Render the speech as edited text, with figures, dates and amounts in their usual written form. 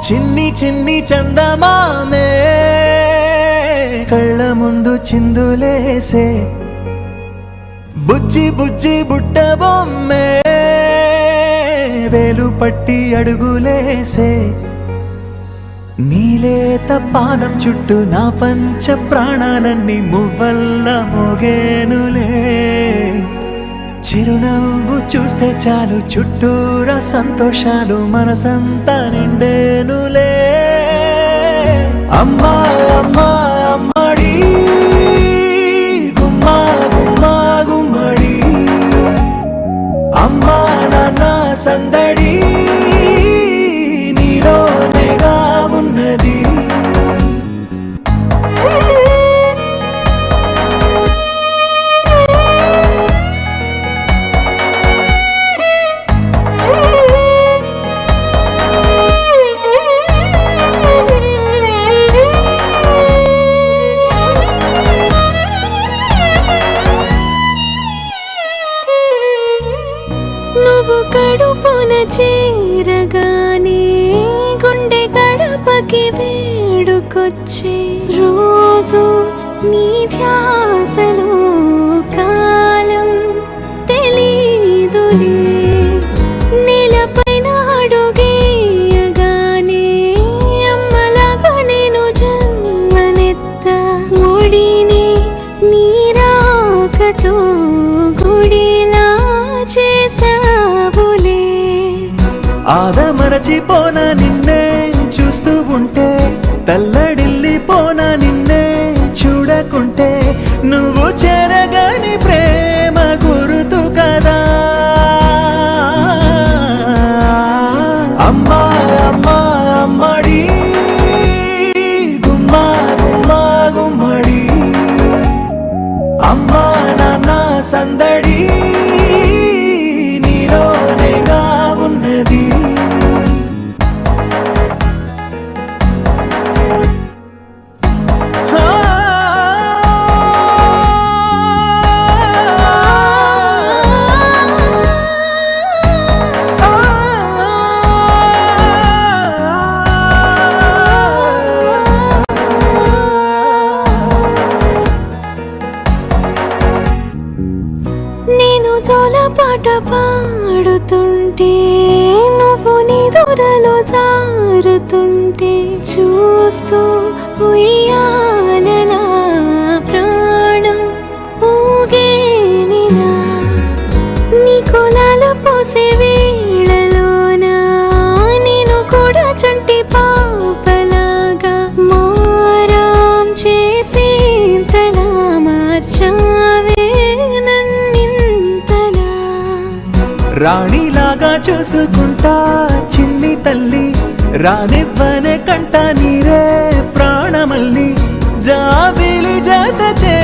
చిన్ని చిన్ని చందమామే కళ్ళ ముందు చిందులేసే బుజ్జి బుజ్జి బుట్ట బొమ్మే వేలు పట్టి అడుగులేసే నీలేత పానం చుట్టూ నా పంచ ప్రాణాలన్నీ మువ్వల్ల మోగేనులే చిరునవ్వు చూస్తే చాలు చుట్టూరా సంతోషాలు మనసంతా నిండేనులే అమ్మా అమ్మా అమ్మడి గుమ్మా గుమ్మా గుమ్మడి అమ్మా నాన్న సందడి నీలోనేగా ఉన్నది నువ్వు కడుపున చేరగానే గుండె గడపకి వేడుకొచ్చే రోజు నీ ధ్యాసలో కాలం తెలీదులే నేలపైన అడుగేయగానే అమ్మలాగా నేను జన్మనెత్త ఒడిని నీ రాకతో గుడిలా చేసావులే ఆదమరచిపోన నిన్నే చూస్తూ ఉంటే తల్లడిల్లిపోన నిన్నే చూడకుంటే నువ్వు చెరగని ప్రేమ గురుతు కదా అమ్మా అమ్మా అమ్మడి గుమ్మా గుమ్మా గుమ్మడి అమ్మా నాన్న సందడి నీలోనేగా ఉన్నది నేను జోలపాట పాడుతుంటే నువ్వు నిదురలో జారుతుంటే చూస్తూ ఉయ్యాలలా ప్రాణం ఊగేనిలా నీ కులాల పోసే వేళలోన నేను కూడా చంటి పాపలాగా మారాం చేసి తలా మార్చావే రాణిలాగా చూసుకుంటా చిన్ని తల్లి రానివ్వనే కంట నీరే ప్రాణమల్లి జాబిలి జత చే